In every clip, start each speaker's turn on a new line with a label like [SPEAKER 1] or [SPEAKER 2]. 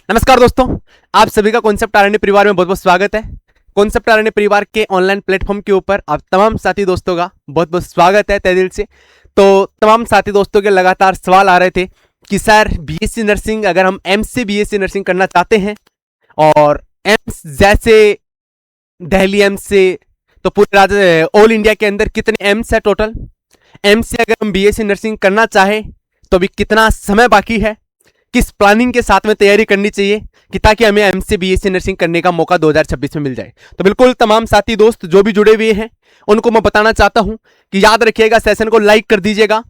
[SPEAKER 1] नमस्कार दोस्तों, आप सभी का कॉन्सेप्ट आरएनए परिवार में बहुत बहुत स्वागत है। कॉन्सेप्ट आरएनए परिवार के ऑनलाइन प्लेटफॉर्म के ऊपर आप तमाम साथी दोस्तों का बहुत बहुत स्वागत है तहे दिल से। तो तमाम साथी दोस्तों के लगातार सवाल आ रहे थे कि सर बीएससी नर्सिंग, अगर हम एम्स से बीएससी नर्सिंग करना चाहते हैं और एम्स जैसे दिल्ली एम्स से, तो पूरे राज्य ऑल इंडिया के अंदर कितने एम्स है टोटल, एम्स से अगर हम बीएससी नर्सिंग करना चाहें तो अभी कितना समय बाकी है, किस प्लानिंग के साथ में तैयारी करनी चाहिए कि ताकि हमें एम्स से बीएससी नर्सिंग करने का मौका 2026 में मिल जाए। तो बिल्कुल तमाम साथी दोस्त जो भी जुड़े हुए हैं उनको मैं बताना चाहता हूं कि याद रखिएगा, सेशन को लाइक कर दीजिएगा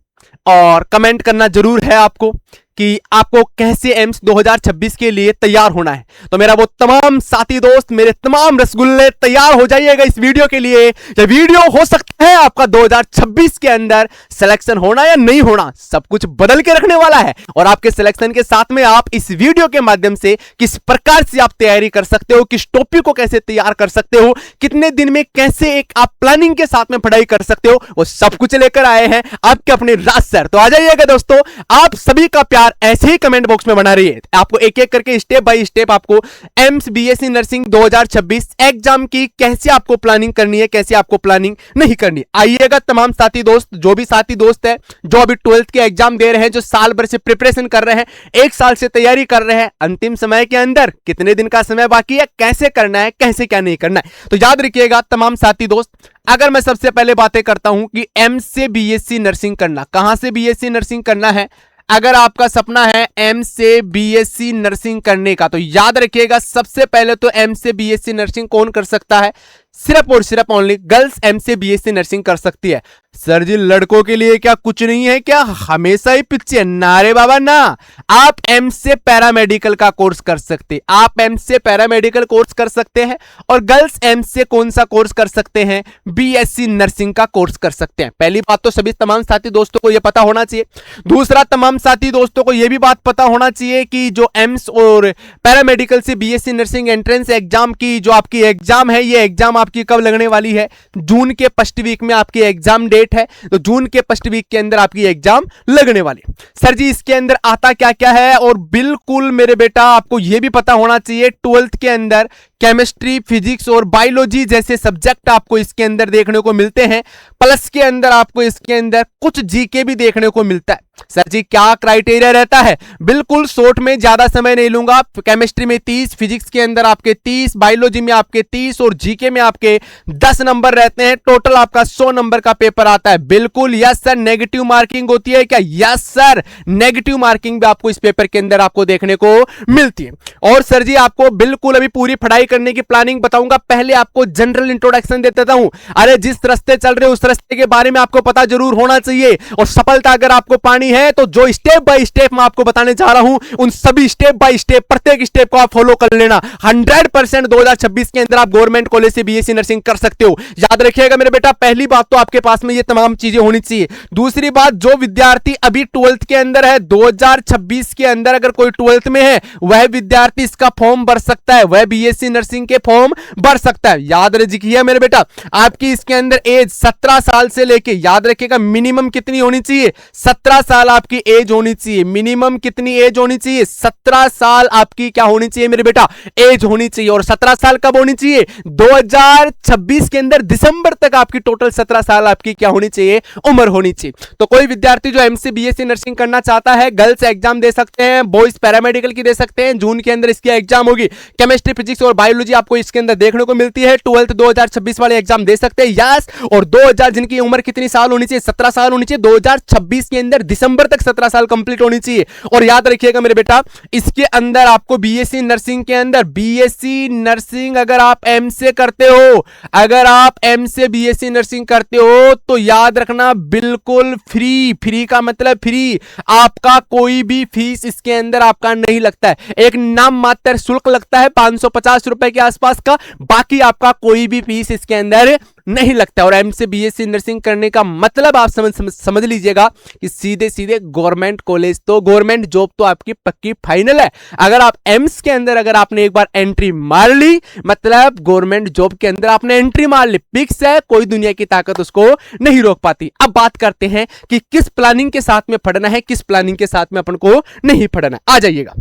[SPEAKER 1] और कमेंट करना जरूर है आपको कि आपको कैसे एम्स 2026 के लिए तैयार होना है। तो मेरा वो तमाम साथी दोस्त, मेरे तमाम रसगुल्ले तैयार हो जाइएगा इस वीडियो के लिए। ये वीडियो हो सकता है आपका 2026 के अंदर सिलेक्शन होना या नहीं होना, सब कुछ बदल के रखने वाला है। और आपके सिलेक्शन के साथ में आप इस वीडियो के माध्यम से किस प्रकार से आप तैयारी कर सकते हो, किस टॉपिक को कैसे तैयार कर सकते हो, कितने दिन में कैसे एक आप प्लानिंग के साथ में पढ़ाई कर सकते हो, वो सब कुछ लेकर आए हैं आपके अपने राज सर। तो आ जाइएगा दोस्तों, आप सभी का प्यार ऐसे ही कमेंट बॉक्स में बना रही है। आपको एक एक करके स्टेप बाय स्टेप आपको एम्स बीएससी नर्सिंग 2026 एग्जाम की कैसे आपको प्लानिंग करनी है, कैसे आपको प्लानिंग नहीं करनी। आइएगा तमाम साथी दोस्त, जो भी साथी दोस्त है जो अभी 12th के एग्जाम दे रहे हैं, जो साल भर से प्रिपरेशन कर रहे हैं, एक साल से तैयारी कर रहे हैं, अंतिम समय के अंदर कितने दिन का समय बाकी है, कैसे करना है, कैसे क्या नहीं करना है। तो याद रखिएगा तमाम साथी दोस्त, अगर मैं सबसे पहले बातें करता हूं कि एम्स से बीएससी नर्सिंग करना, कहां से बीएससी नर्सिंग करना है, अगर आपका सपना है एम्स से बीएससी नर्सिंग करने का, तो याद रखिएगा सबसे पहले तो एम्स से बीएससी नर्सिंग कौन कर सकता है, सिर्फ और सिर्फ ओनली गर्ल्स एम्स से बीएससी नर्सिंग कर सकती है। सर जी लड़कों के लिए क्या कुछ नहीं है क्या, हमेशा ही पीछे नारे बाबा ना। आप एम्स से पैरामेडिकल का कोर्स कर सकते, आप एम्स से पैरामेडिकल कोर्स कर सकते हैं, और गर्ल्स एम्स से कौन सा कोर्स कर सकते हैं, बीएससी नर्सिंग का कोर्स कर सकते हैं। पहली बात तो सभी तमाम साथी दोस्तों को यह पता होना चाहिए। दूसरा, तमाम साथी दोस्तों को यह भी बात पता होना चाहिए कि जो एम्स और पैरामेडिकल से बीएससी नर्सिंग एंट्रेंस एग्जाम की जो आपकी एग्जाम है, ये एग्जाम आपकी कब लगने वाली है, जून के फर्स्ट वीक में आपकी एग्जाम डेट है। तो जून के फर्स्ट वीक के अंदर आपकी एग्जाम लगने वाली। सर जी इसके अंदर आता क्या क्या है, और बिल्कुल मेरे बेटा आपको यह भी पता होना चाहिए 12th के अंदर केमिस्ट्री, फिजिक्स और बायोलॉजी जैसे सब्जेक्ट आपको इसके अंदर देखने को मिलते हैं, प्लस के अंदर आपको इसके अंदर कुछ जीके भी देखने को मिलता है। सर जी क्या क्राइटेरिया रहता है, बिल्कुल शॉर्ट में, ज्यादा समय नहीं लूंगा। केमिस्ट्री में 30, फिजिक्स के अंदर आपके 30, बायोलॉजी में आपके 30 और जीके में आपके 10 नंबर रहते हैं। टोटल आपका 100 नंबर का पेपर आता है। बिल्कुल यस सर, नेगेटिव मार्किंग होती है क्या, यस सर, नेगेटिव मार्किंग भी आपको इस पेपर के अंदर आपको देखने को मिलती है। और सर जी आपको बिल्कुल अभी पूरी पढ़ाई करने की प्लानिंग बताऊंगा, पहले आपको जनरल इंट्रोडक्शन दे देता हूं। अरे जिस रास्ते चल रहे उस रास्ते के बारे में आपको पता जरूर होना चाहिए, और सफलता अगर आपको पानी है तो जो स्टेप बाय स्टेप मैं आपको बताने जा रहा हूं, उन सभी स्टेप बाय स्टेप प्रत्येक स्टेप को आप फॉलो कर लेना। 100% 2026 के अंदर आप गवर्नमेंट कॉलेज से बीएससी नर्सिंग कर सकते हो। याद रखिएगा मेरे बेटा, पहली बात तो आपके पास में ये तमाम चीजें होनी चाहिए। दूसरी बात, जो विद्यार्थी अभी 12th के अंदर है, 2026 के अंदर अगर कोई 12th में है, वह विद्यार्थी इसका फॉर्म भर सकता है, वह बीएससी नर्सिंग के फॉर्म भर सकता है। याद रखिए मेरे बेटा, आपकी इसके अंदर एज 17 साल से लेके, याद रखिएगा मिनिमम कितनी होनी चाहिए, 17 साल आपकी एज होनी चाहिए। मिनिमम कितनी एज होनी चाहिए, 17 साल आपकी क्या होनी चाहिए मेरे बेटा, एज होनी चाहिए। और 17 साल कब होनी चाहिए, 2026 के अंदर दिसंबर तक आपकी टोटल 17 साल आपकी क्या होनी चाहिए, उम्र होनी चाहिए। तो कोई विद्यार्थी जो एमसी बीएससी नर्सिंग करना चाहता है, गर्ल्स एग्जाम दे सकते हैं, बॉयज पैरामेडिकल की दे सकते हैं। जून के अंदर इसकी एग्जाम होगी। केमिस्ट्री, फिजिक्स और बायोलॉजी आपको इसके अंदर देखने को मिलती है। 12th 2026 वाले एग्जाम दे सकते हैं, यस। और 2000 जिनकी उम्र कितनी साल होनी चाहिए, 17 साल होनी चाहिए। 2026 के अंदर दिसंबर तक 17 साल कंप्लीट होनी चाहिए। और याद रखिएगा मेरे बेटा, इसके अंदर आपको बीएससी नर्सिंग के अंदर, बीएससी नर्सिंग अगर आप एम से करते हो, अगर आप एम से बीएससी नर्सिंग करते हो, तो याद रखना बिल्कुल फ्री। फ्री का मतलब फ्री, आपका कोई भी फीस इसके अंदर आपका नहीं लगता है। एक नाम मात्र शुल्क लगता है 550 रुपए के आसपास का, बाकी आपका कोई भी फीस इसके अंदर नहीं लगता। और एम से बीएससी नर्सिंग करने का मतलब आप समझ लीजिएगा कि सीधे सीधे गवर्नमेंट कॉलेज, तो गवर्नमेंट जॉब तो आपकी पक्की फाइनल है। अगर आप एम्स के अंदर अगर आपने एक बार एंट्री मार ली, मतलब गवर्नमेंट जॉब के अंदर आपने एंट्री मार ली, फिक्स है, कोई दुनिया की ताकत उसको नहीं रोक पाती। अब बात करते हैं कि किस प्लानिंग के साथ में पढ़ना है, किस प्लानिंग के साथ में अपन को नहीं पढ़ना। आ जाइएगा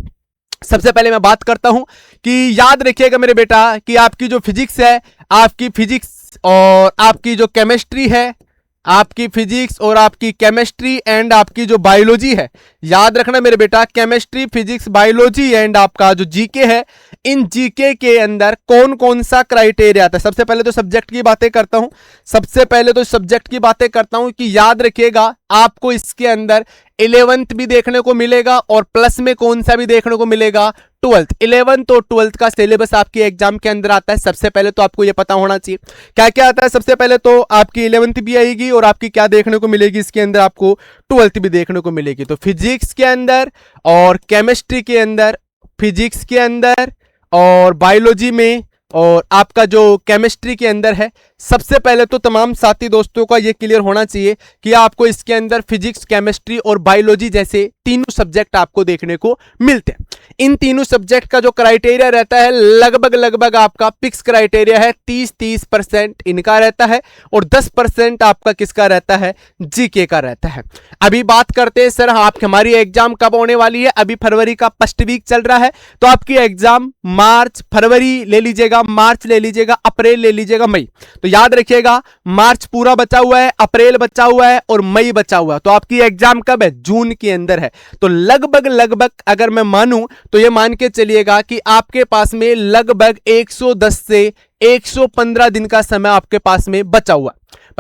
[SPEAKER 1] सबसे पहले मैं बात करता हूं कि याद रखिएगा मेरे बेटा कि आपकी जो फिजिक्स है, आपकी फिजिक्स और आपकी जो केमिस्ट्री है, आपकी फिजिक्स और आपकी केमिस्ट्री एंड आपकी जो बायोलॉजी है, याद रखना मेरे बेटा, केमिस्ट्री, फिजिक्स, बायोलॉजी एंड आपका जो जीके है, इन जीके के अंदर कौन कौन सा क्राइटेरिया आता है। सबसे पहले तो सब्जेक्ट की बातें करता हूं, कि याद रखिएगा आपको इसके अंदर 11th भी देखने को मिलेगा और प्लस में कौन सा भी देखने को मिलेगा, 12th। 11th और 12th का सिलेबस आपके एग्जाम के अंदर आता है। सबसे पहले तो आपको यह पता होना चाहिए क्या क्या आता है। सबसे पहले तो आपकी 11th भी आएगी और आपकी क्या देखने को मिलेगी, इसके अंदर आपको 12th भी देखने को मिलेगी। तो फिजिक्स के अंदर और केमिस्ट्री के अंदर, फिजिक्स के अंदर और बायोलॉजी में और आपका जो केमिस्ट्री के अंदर है, सबसे पहले तो तमाम साथी दोस्तों का ये क्लियर होना चाहिए कि आपको इसके अंदर फिजिक्स, केमिस्ट्री और बायोलॉजी जैसे तीनों सब्जेक्ट आपको देखने को मिलते हैं। इन तीनों सब्जेक्ट का जो क्राइटेरिया रहता है लगभग आपका फिक्स क्राइटेरिया है, 30% इनका रहता है और 10% आपका किसका रहता है, जीके का रहता है। अभी बात करते हैं सर आप हमारी एग्जाम कब होने वाली है। अभी फरवरी का फर्स्ट वीक चल रहा है, तो आपकी एग्जाम मार्च, फरवरी ले लीजिएगा, मार्च ले लीजिएगा, अप्रैल ले लीजिएगा, मई। तो याद रखिएगा मार्च पूरा बचा हुआ है, अप्रैल बचा हुआ है और मई बचा हुआ है। तो आपकी एग्जाम कब है, जून के अंदर है। तो लगभग अगर मैं मानूं तो ये मान के चलिएगा कि आपके पास में लगभग 110 से 115 दिन का समय आपके पास में बचा हुआ है।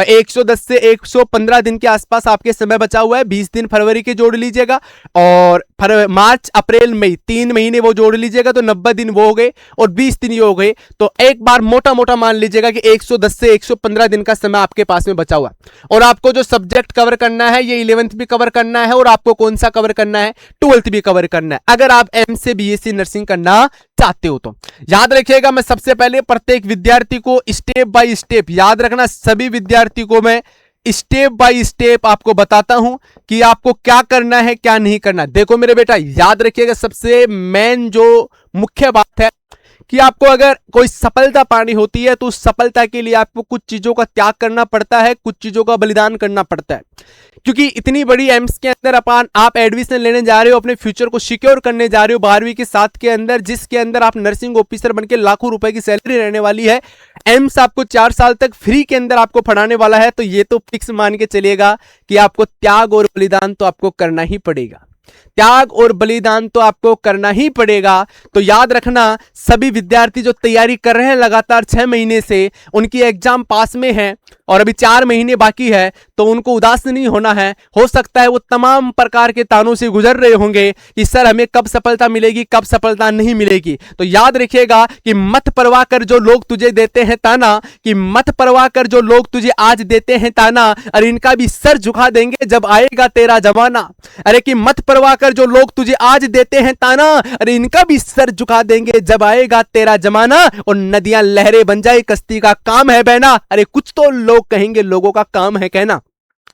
[SPEAKER 1] 110 से 115 दिन के आसपास आपके समय बचा हुआ है। 20 दिन फरवरी के जोड़ लीजिएगा और मार्च, अप्रैल, मई 3 महीने वो जोड़ लीजिएगा, तो 90 दिन वो हो गए और 20 दिन ये हो गए। तो एक बार मोटा मान लीजिएगा कि 110 से 115 दिन का समय आपके पास में बचा हुआ है। और आपको जो सब्जेक्ट कवर करना है, ये 11th भी कवर करना है और आपको कौन सा कवर करना है, 12th भी कवर करना है, अगर आप एम से बीएससी नर्सिंग करना चाहते हो तो। याद रखिएगा मैं सबसे पहले प्रत्येक विद्यार्थी को स्टेप बाय स्टेप, याद रखना सभी विद्यार्थी को मैं स्टेप बाय स्टेप आपको बताता हूं कि आपको क्या करना है, क्या नहीं करना। देखो मेरे बेटा, याद रखिएगा सबसे मेन जो मुख्य बात है कि आपको अगर कोई सफलता पानी होती है तो उस सफलता के लिए आपको कुछ चीजों का त्याग करना पड़ता है, कुछ चीजों का बलिदान करना पड़ता है। क्योंकि इतनी बड़ी एम्स के अंदर आप एडमिशन लेने जा रहे हो, अपने फ्यूचर को सिक्योर करने जा रहे हो 12वीं के साथ के अंदर, जिसके अंदर आप नर्सिंग ऑफिसर बनके लाखों रुपए की सैलरी रहने वाली है। एम्स आपको 4 साल तक फ्री के अंदर आपको पढ़ाने वाला है। तो ये तो फिक्स मान के चलिएगा कि आपको त्याग और बलिदान तो आपको करना ही पड़ेगा, त्याग और बलिदान तो आपको करना ही पड़ेगा। तो याद रखना सभी विद्यार्थी जो तैयारी कर रहे हैं लगातार 6 महीने से, उनकी एग्जाम पास में है और अभी 4 महीने बाकी है, तो उनको उदास नहीं होना है। हो सकता है वो तमाम प्रकार के तानों से गुजर रहे होंगे कि सर हमें कब सफलता मिलेगी, कब सफलता नहीं मिलेगी। तो याद रखिएगा कि मत परवाह कर जो लोग तुझे देते हैं ताना, कि मत परवाह कर जो लोग तुझे आज देते हैं ताना, अरे इनका भी सर झुका देंगे जब आएगा तेरा जमाना। अरे कि मत परवाह कर जो लोग तुझे आज देते हैं ताना, अरे इनका भी सर झुका देंगे जब आएगा तेरा जमाना। और नदियां लहरें बन जाए, कश्ती का काम है बहना, अरे कुछ तो लोग कहेंगे, लोगों का काम है कहना।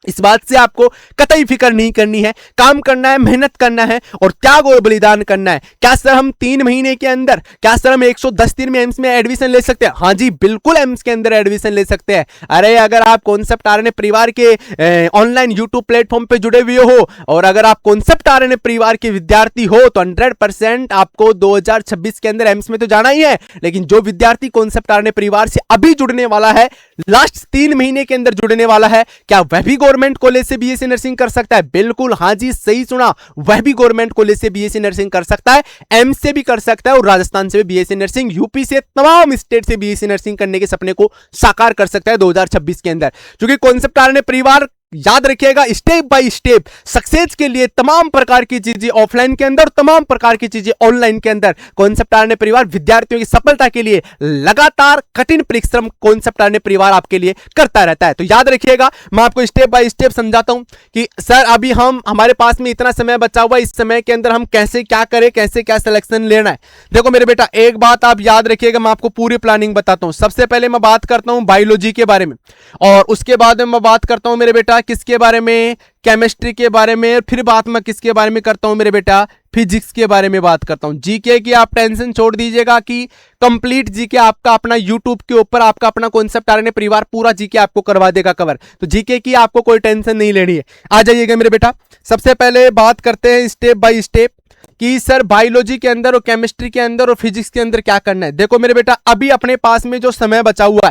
[SPEAKER 1] इस बात से आपको कतई फिक्र नहीं करनी है, काम करना है, मेहनत करना है और त्याग और बलिदान करना है। क्या सर हम 3 महीने के अंदर, क्या सर हम 110 दिन में एम्स में एडमिशन ले सकते हैं? हाँ जी बिल्कुल एम्स के अंदर एडमिशन ले सकते हैं। अरे अगर आप कॉन्सेप्ट आरएनए परिवार के ऑनलाइन यूट्यूब प्लेटफॉर्म पे जुड़े हुए हो और अगर आप कॉन्सेप्ट आरएनए परिवार के विद्यार्थी हो तो 100% आपको 2026 के अंदर एम्स में तो जाना ही है। लेकिन जो विद्यार्थी कॉन्सेप्ट आरएनए परिवार से अभी जुड़ने वाला है, लास्ट 3 महीने के अंदर जुड़ने वाला है, क्या वह भी गवर्नमेंट कॉलेज से बीएससी नर्सिंग कर सकता है? बिल्कुल हाँ जी सही सुना, वह भी गवर्नमेंट कॉलेज से बीएससी नर्सिंग कर सकता है, एम्स से भी कर सकता है और राजस्थान से भी बीएससी नर्सिंग, यूपी से, तमाम स्टेट से बीएससी नर्सिंग करने के सपने को साकार कर सकता है 2026 के अंदर। क्योंकि कॉन्सेप्ट आरएनए परिवार, याद रखिएगा, स्टेप बाय स्टेप सक्सेस के लिए तमाम प्रकार की चीजें ऑफलाइन के अंदर, तमाम प्रकार की चीजें ऑनलाइन के अंदर, कॉन्सेप्ट आरएनए परिवार विद्यार्थियों की सफलता के लिए लगातार कठिन परिश्रम कॉन्सेप्ट आरएनए परिवार आपके लिए करता रहता है। तो याद रखिएगा, मैं आपको स्टेप बाय स्टेप समझाता हूं कि सर अभी हमारे पास में इतना समय बचा हुआ है, इस समय के अंदर हम कैसे क्या करें, कैसे क्या सिलेक्शन लेना है। देखो मेरे बेटा, एक बात आप याद रखिएगा, मैं आपको पूरी प्लानिंग बताता हूं। सबसे पहले मैं बात करता हूं बायोलॉजी के बारे में और उसके बाद में मैं बात करता हूं मेरे बेटा किसके बारे में, केमिस्ट्री के बारे में, फिर बात मैं किसके बारे में करता हूं मेरे बेटा, फिजिक्स के बारे में बात करता हूं। जीके की आप टेंशन छोड़ दीजिएगा कि कंप्लीट जीके आपका अपना यूट्यूब के ऊपर आपका अपना कॉन्सेप्ट आरएनए परिवार पूरा जीके आपको करवा देगा कवर। तो जीके की आपको कोई टेंशन नहीं लेनी है। आ जाइएगा मेरे बेटा, सबसे पहले बात करते हैं स्टेप बाय स्टेप। कि सर बायोलॉजी के अंदर और केमिस्ट्री के अंदर और फिजिक्स के अंदर क्या करना है। देखो मेरे बेटा, अभी अपने पास में जो समय बचा हुआ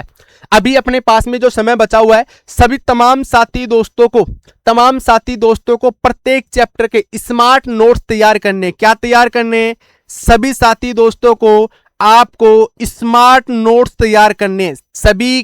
[SPEAKER 1] है, सभी तमाम साथी दोस्तों को प्रत्येक चैप्टर के स्मार्ट नोट्स तैयार करने। क्या तैयार करने? सभी साथी दोस्तों को आपको स्मार्ट नोट्स तैयार करने, सभी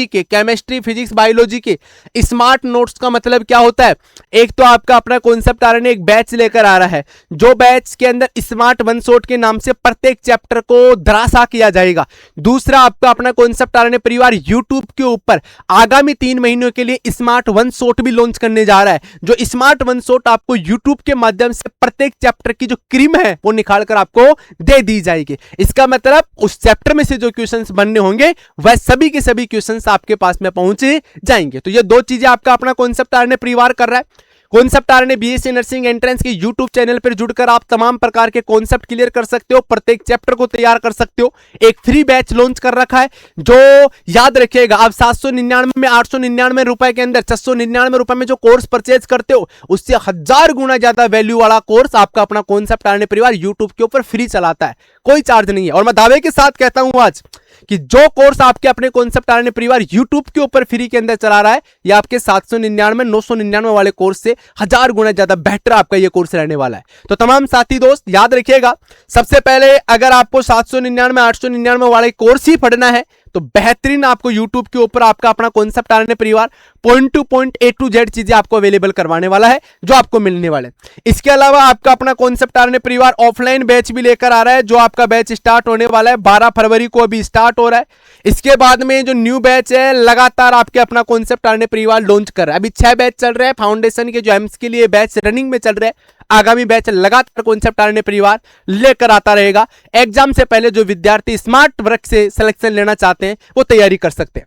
[SPEAKER 1] के केमिस्ट्री, फिजिक्स, बायोलॉजी के स्मार्ट नोट्स का मतलब क्या होता है? एक तो आपका अपना कॉन्सेप्ट आरएनए एक बैच लेकर आ रहा है, जो बैच के अंदर स्मार्ट वन शॉट के नाम से प्रत्येक चैप्टर को धराशायी किया जाएगा। दूसरा आपका अपना कॉन्सेप्ट आरएनए परिवार यूट्यूब के ऊपर आगामी 3 महीनों के लिए स्मार्ट वन शॉट भी लॉन्च करने जा रहा है, जो स्मार्ट वन शॉट आपको यूट्यूब के माध्यम से प्रत्येक चैप्टर की जो क्रीम है वो निकाल कर आपको दे दी जाएगी। इसका मतलब उस चैप्टर में से जो क्वेश्चंस बनने होंगे वह सभी के सभी क्वेश्चंस आपके पास में पहुंचे जाएंगे। तो ये दो चीजें आपका अपना कॉन्सेप्ट आरएनए परिवार कर रहा है। Concept RNA BSc nursing entrance के यूट्यूब चैनल पर जुड़कर आप तमाम प्रकार के कॉन्सेप्ट क्लियर कर सकते हो, प्रत्येक चैप्टर को तैयार कर सकते हो। एक फ्री बैच लॉन्च कर रखा है, जो याद रखिएगा आप 799 में 899 रुपए के अंदर 699 रुपए में जो कोर्स परचेज करते हो, उससे 1000 गुना ज्यादा वैल्यू वाला कोर्स आपका अपना कॉन्सेप्ट आरएनए परिवार यूट्यूब के ऊपर फ्री चलाता है, कोई चार्ज नहीं है। और मैं दावे के साथ कहता हूं आज कि जो कोर्स आपके अपने कॉन्सेप्ट आरएनए परिवार यूट्यूब के ऊपर फ्री के अंदर चला रहा है, ये आपके 799 999 वाले कोर्स से 1000 गुना ज्यादा बेहतर आपका ये कोर्स रहने वाला है। तो तमाम साथी दोस्त याद रखिएगा, सबसे पहले अगर आपको 799 899 वाले कोर्स ही पढ़ना है तो बेहतरीन आपको YouTube के ऊपर आपका अपना कॉन्सेप्ट आरएनए परिवार point two point A to Z चीजें आपको अवेलेबल करवाने वाला है, जो आपको मिलने वाले। इसके अलावा आपका अपना कॉन्सेप्ट आरएनए परिवार ऑफलाइन बैच भी लेकर आ रहा है, जो आपका बैच स्टार्ट होने वाला है 12 फरवरी को अभी स्टार्ट हो रहा है। इसके बाद में जो न्यू बैच है लगातार आपके अपना कॉन्सेप्ट आरएनए परिवार लॉन्च कर रहा है। अभी 6 बैच चल रहे हैं फाउंडेशन के, जो एम्स के लिए बैच रनिंग में चल रहे हैं। आगामी बैच लगातार कॉन्सेप्ट आरएनए परिवार लेकर आता रहेगा। एग्जाम से पहले जो विद्यार्थी स्मार्ट वर्क से सिलेक्शन लेना चाहते हैं वो तैयारी कर सकते हैं।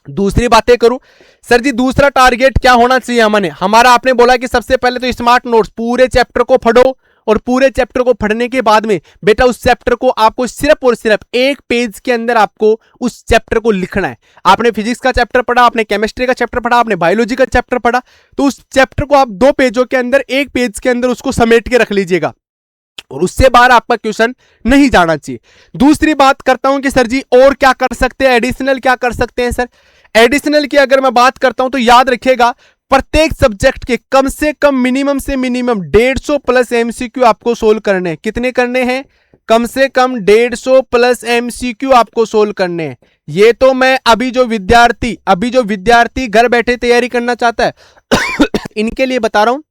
[SPEAKER 1] दूसरी बातें करूं सर जी, दूसरा टारगेट क्या होना चाहिए हमारा आपने बोला कि सबसे पहले तो स्मार्ट नोट्स पूरे चैप्टर को पढ़ो, और पूरे चैप्टर को पढ़ने के बाद में बेटा उस चैप्टर को आपको सिर्फ और सिर्फ एक पेज के अंदर आपको उस चैप्टर को लिखना है। आपने फिजिक्स का चैप्टर पढ़ा, आपने केमिस्ट्री का चैप्टर पढ़ा, आपने बायोलॉजी का चैप्टर पढ़ा, तो उस चैप्टर को आप 2 पेजों के अंदर, एक पेज के अंदर उसको समेट के रख लीजिएगा, और उससे बाहर आपका क्वेश्चन नहीं जाना चाहिए। दूसरी बात करता हूं कि सर जी और क्या कर सकते हैं, एडिशनल क्या कर सकते हैं सर? एडिशनल की अगर मैं बात करता हूं तो याद रखिएगा, प्रत्येक सब्जेक्ट के कम से कम मिनिमम से मिनिमम 150 प्लस एमसीक्यू आपको सोल्व करने हैं। कितने करने हैं? कम से कम 150 प्लस एमसीक्यू आपको सोल्व करने हैं। ये तो मैं अभी जो विद्यार्थी घर बैठे तैयारी करना चाहता है इनके लिए बता रहा हूं।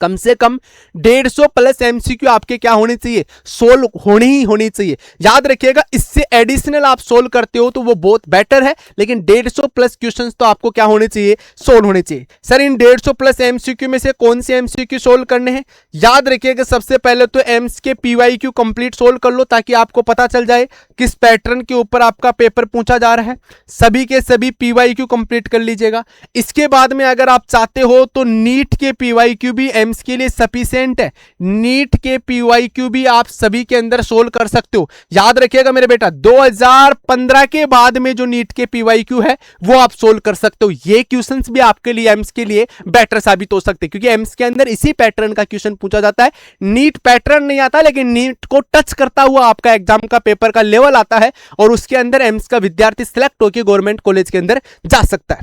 [SPEAKER 1] कम से कम 150 प्लस एमसीक्यू आपके क्या होने चाहिए? सोल्व होनी चाहिए। याद रखिएगा, इससे एडिशनल आप सोल्व करते हो तो वो बहुत बेटर है, लेकिन 150 प्लस क्वेश्चंस तो आपको क्या होने चाहिए? सोल्व होने चाहिए। सर इन 150 प्लस एमसीक्यू में से कौन से एमसीक्यू सोल्व करने हैं? याद रखिएगा, सबसे पहले तो एम्स के पीवाईक्यू कंप्लीट सोल्व कर लो, ताकि आपको पता चल जाए किस पैटर्न के ऊपर आपका पेपर पूछा जा रहा है। सभी के सभी पीवाईक्यू कंप्लीट कर लीजिएगा। इसके बाद में अगर आप चाहते हो तो नीट के पीवाईक्यू भी के लिए सफिशिएंट है। नीट के पीवाईक्यू भी आप सभी के अंदर सोल्व कर सकते हो। याद रखिएगा मेरे बेटा, 2015 के बाद में जो नीट के पीवाईक्यू है वो आप सोल्व कर सकते हो। ये क्वेश्चंस भी आपके लिए एम्स के लिए बेटर साबित हो सकते हैं, क्योंकि एम्स के अंदर इसी पैटर्न का क्वेश्चन पूछा जाता है। नीट पैटर्न नहीं आता, लेकिन नीट को टच करता हुआ आपका एग्जाम का पेपर का लेवल आता है, और उसके अंदर एम्स का विद्यार्थी सिलेक्ट होकर गवर्नमेंट कॉलेज के अंदर जा सकता है।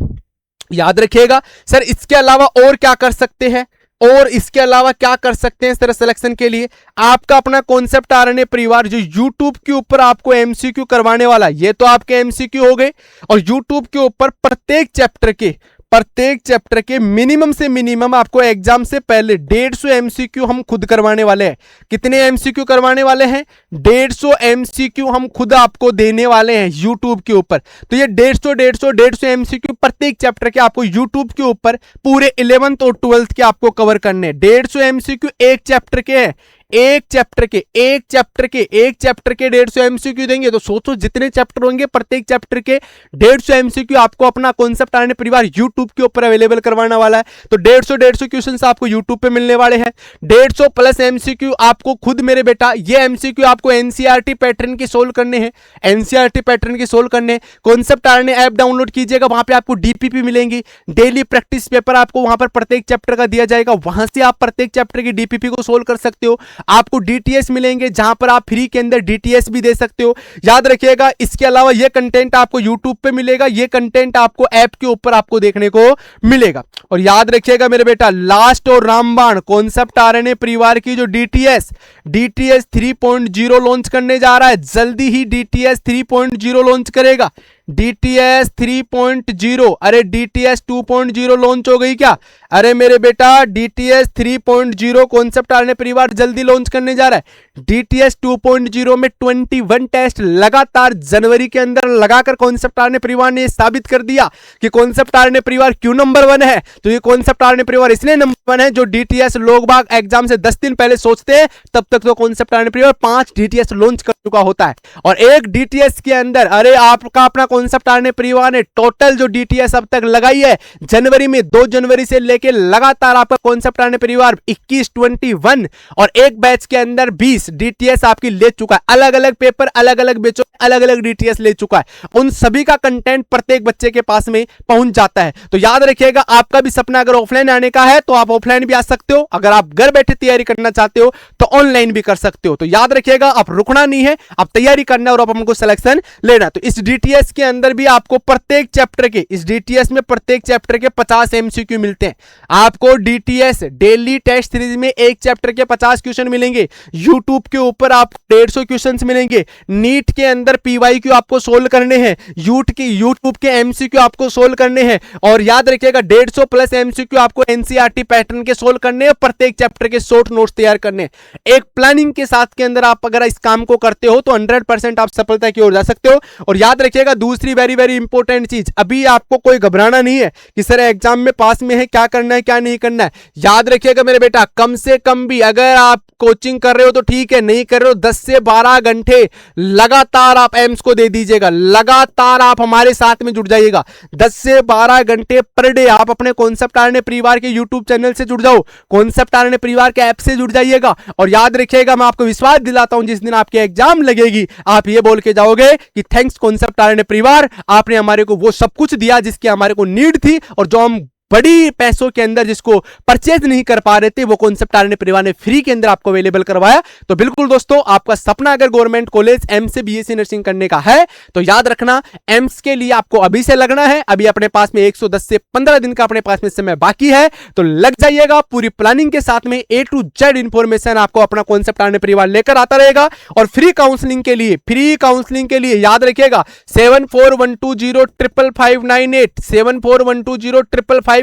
[SPEAKER 1] याद रखिएगा सर, इसके अलावा और क्या कर सकते हैं? इसके अलावा क्या कर सकते हैं सर सिलेक्शन के लिए? आपका अपना कॉन्सेप्ट आरएनए परिवार जो YouTube के ऊपर आपको एमसीक्यू करवाने वाला, ये तो आपके एमसीक्यू हो गए, और YouTube के ऊपर प्रत्येक चैप्टर के मिनिमम से मिनिमम आपको एग्जाम से पहले 150 एमसीक्यू हम खुद करवाने वाले हैं। कितने एमसीक्यू करवाने वाले हैं? 150 एमसीक्यू हम खुद आपको देने वाले हैं YouTube के ऊपर। तो ये 150 एमसीक्यू प्रत्येक चैप्टर के आपको YouTube के ऊपर पूरे 11th और 12th के आपको कवर करने हैं। 150 एमसीक्यू एक चैप्टर के हैं। एक चैप्टर के 150 एमसीक्यू देंगे, तो सोचो जितने चैप्टर होंगे, प्रत्येक चैप्टर के 150 एमसीक्यू आपको अपना कॉन्सेप्ट आरएनए परिवार यूट्यूब के ऊपर अवेलेबल करवाना वाला है। तो 150 क्वेश्चंस आपको यूट्यूब पे मिलने वाले हैं। 150 प्लस एमसीक्यू आपको खुद मेरे बेटा, ये एमसीक्यू आपको एनसीईआरटी पैटर्न के सोल्व करने हैं। एनसीईआरटी पैटर्न के सोल्व करने, कॉन्सेप्ट आरएनए ऐप डाउनलोड कीजिएगा, वहां पे आपको डीपीपी मिलेंगी। डेली प्रैक्टिस पेपर आपको वहां पर प्रत्येक चैप्टर का दिया जाएगा, वहां से आप प्रत्येक चैप्टर की डीपीपी को सोल्व कर सकते हो। आपको डीटीएस मिलेंगे जहां पर आप फ्री के अंदर डीटीएस भी दे सकते हो। याद रखिएगा, इसके अलावा यह कंटेंट आपको यूट्यूब पे मिलेगा, यह कंटेंट आपको ऐप के ऊपर आपको देखने को मिलेगा। और याद रखिएगा मेरे बेटा, लास्ट और रामबाण कॉन्सेप्ट आरएनए परिवार की जो डीटीएस 3.0 लॉन्च करने जा रहा है, जल्दी ही डीटीएस 3.0 लॉन्च करेगा। डीटीएस 3.0, अरे डीटीएस 2.0 लॉन्च हो गई क्या? अरे मेरे बेटा, डीटीएस 3.0 कॉन्सेप्ट आरएनए परिवार जल्दी लॉन्च करने जा रहा है। डीटीएस 2.0 में 21 टेस्ट लगातार जनवरी के अंदर लगाकर कॉन्सेप्ट आरएनए परिवार ने साबित कर दिया कि कॉन्सेप्ट आरएनए परिवार क्यों नंबर 1 है। तो ये कॉन्सेप्ट आरएनए परिवार इसलिए नंबर 1 है, जो डीटीएस लोग बाग एग्जाम से 10 दिन पहले सोचते हैं, तब तक तो कॉन्सेप्ट आरएनए परिवार 5 डीटीएस लॉन्च कर चुका होता है। और एक डीटीएस के अंदर, अरे आपका अपना कॉन्सेप्ट आरएनए परिवार ने टोटल जो डीटीएस अब तक लगाई है, जनवरी में 2 जनवरी से लेके लगातार आपका कॉन्सेप्ट आरएनए परिवार 21, 21 और एक बैच के अंदर 20 डीटीएस आपकी ले चुका है। अलग अलग पेपर, अलग अलग बैचों, अलग अलग डीटीएस ले चुका है। उन सभी का कंटेंट प्रत्येक बच्चे के पास में पहुंच जाता है। तो याद रखिएगा, आपका भी सपना अगर ऑफलाइन आने का है तो आप ऑफलाइन भी आ सकते हो, अगर आप घर बैठे तैयारी करना चाहते हो तो ऑनलाइन भी कर सकते हो। तो याद रखिएगा, आप रुकना नहीं है, आप तैयारी करना और आप हमको सिलेक्शन लेना। तो इस डीटीएस के अंदर भी आपको प्रत्येक चैप्टर के, इस डीटीएस में प्रत्येक चैप्टर के 50 एमसीक्यू मिलते हैं। आपको डीटीएस डेली टेस्ट सीरीज में एक चैप्टर के 50 क्वेश्चन मिलेंगे। यूट्यूब के ऊपर आपको 150 क्वेश्चन मिलेंगे। नीट के अंदर पीवाईक्यू आपको सोल्व करने हैं, यूट्यूब के एमसीक्यू आपको सोल्व करने हैं। और याद रखिएगा, 150 प्लस एमसीक्यू आपको एनसीईआरटी पैटर्न के सोल्व करने हैं, प्रत्येक चैप्टर के शॉर्ट नोट्स तैयार करने हैं। एक प्लानिंग के साथ के अंदर आप अगर इस काम को करते हो तो 100% आप सफलता की ओर जा सकते हो। और याद रखिएगा, दूसरी वेरी वेरी इंपॉर्टेंट चीज, अभी आपको कोई घबराना नहीं है कि सर एग्जाम में पास में है, क्या करना है क्या नहीं करना है। याद रखिएगा मेरे बेटा, कम से कम भी अगर आप कोचिंग कर रहे हो तो ठीक है, नहीं कर रहे हो 10 से 12 घंटे लगातार आप एम्स को दे दीजिएगा। लगातार आप हमारे साथ में जुड़ जाइएगा। 10 से 12 घंटे पर डे आप अपने कॉन्सेप्ट आरएनए परिवार के यूट्यूब चैनल से जुड़ जाओ, कॉन्सेप्ट आरएनए परिवार के ऐप से जुड़ जाइएगा। और याद रखिएगा, मैं आपको विश्वास दिलाता हूं, जिस दिन आपकी एग्जाम लगेगी आप ये बोल के जाओगे कि थैंक्स कॉन्सेप्ट आरएनए परिवार, आपने हमारे को वो सब कुछ दिया जिसकी हमारे को नीड थी, और जो हम बड़ी पैसों के अंदर जिसको परचेज नहीं कर पा रहे थे, वो कॉन्सेप्ट आरएनए परिवार ने फ्री के अंदर आपको अवेलेबल करवाया। तो बिल्कुल दोस्तों, आपका सपना अगर गवर्नमेंट कॉलेज एम्स से बीएससी नर्सिंग करने का है तो याद रखना, एम्स के लिए आपको अभी से लगना है। अभी अपने पास में 110 से 15 दिन का अपने पास में समय बाकी है, तो लग जाइएगा। पूरी प्लानिंग के साथ में A to Z इंफॉर्मेशन आपको अपना कॉन्सेप्ट आरएनए परिवार लेकर आता रहेगा। और फ्री काउंसलिंग के लिए याद रखिएगा 7412055598 7412055598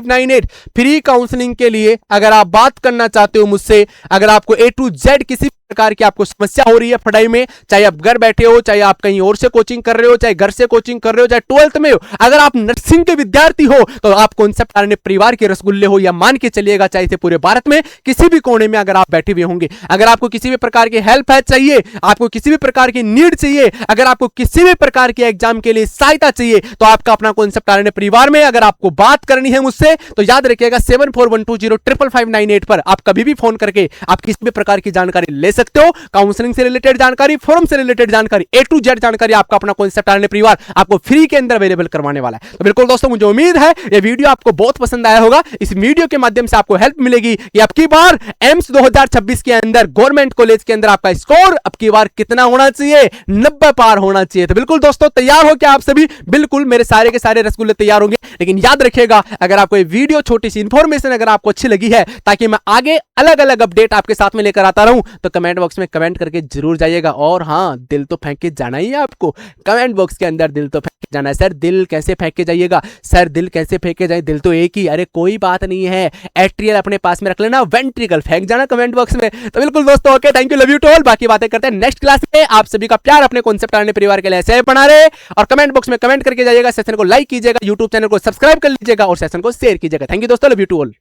[SPEAKER 1] फ्री काउंसलिंग के लिए अगर आप बात करना चाहते हो मुझसे, अगर आपको A to Z किसी प्रकार की आपको समस्या हो रही है पढ़ाई में, चाहे आप घर बैठे हो, चाहे आप कहीं और से कोचिंग कर रहे हो, चाहे घर से कोचिंग कर रहे हो, चाहे 12th में हो, अगर आप नर्सिंग के विद्यार्थी हो तो आप कॉन्सेप्ट आरएनए परिवार के रसगुल्ले हो, या मान के चलिएगा चाहे से पूरे भारत में किसी भी कोने में अगर आप बैठे हुए होंगे, अगर आपको किसी भी प्रकार की हेल्प है चाहिए, आपको किसी भी प्रकार की नीड चाहिए, अगर आपको किसी भी प्रकार के एग्जाम के लिए सहायता चाहिए, तो आपका अपना कॉन्सेप्ट आरएनए परिवार में अगर आपको बात करनी है मुझसे, तो याद रखिएगा 7412055598 पर आप कभी भी फोन करके आप किसी भी प्रकार की जानकारी ले सकते हो। काउंसलिंग से रिलेटेड जानकारी, फॉर्म से रिलेटेड जानकारी, A to Z जानकारी आपका अपना कॉन्सेप्ट आरएनए परिवार आपको फ्री के अंदर अवेलेबल करवाने वाला है। तो बिल्कुल दोस्तों, मुझे उम्मीद है ये वीडियो आपको बहुत पसंद आया होगा। इस वीडियो के माध्यम से आपको हेल्प मिलेगी कि अब की बार एम्स 2026 के अंदर गवर्नमेंट कॉलेज के अंदर आपका स्कोर अब की बार कितना होना चाहिए, 90 पार होना चाहिए। तो बिल्कुल दोस्तों, तैयार हो क्या आप सभी? बिल्कुल, मेरे सारे के सारे रसगुल्ले तैयार होंगे। लेकिन याद रखिएगा, अगर आपको ये वीडियो, छोटी सी इंफॉर्मेशन अगर आपको अच्छी लगी है, ताकि मैं आगे अलग अलग अपडेट आपके साथ में लेकर आता रहूं, तो कमेंट बॉक्स में कमेंट करके जरूर जाइएगा। और हाँ, दिल तो फेंक के जाना ही है आपको, कमेंट बॉक्स के अंदर दिल तो फेंक के जाना है। सर दिल कैसे फेंक के जाइएगा? सर दिल कैसे फेंक के जाए? दिल तो एक ही। अरे कोई बात नहीं है, एट्रियल अपने पास में रख लेना, वेंट्रिकल फेंक जाना कमेंट बॉक्स में। तो बिल्कुल दोस्तों, okay, thank you, love you to all. बाकी बातें करते हैं नेक्स्ट क्लास में। आप सभी का प्यार अपने कॉन्सेप्ट आरएनए परिवार के लिए ऐसे बना रहे, और कमेंट बॉक्स में कमेंट करके जाइएगा, सेशन को लाइक कीजिएगा, यूट्यूब चैनल को सब्सक्राइब कर लीजिएगा और सेशन को शेयर कीजिएगा। थैंक यू दोस्तों, लव यू टू ऑल।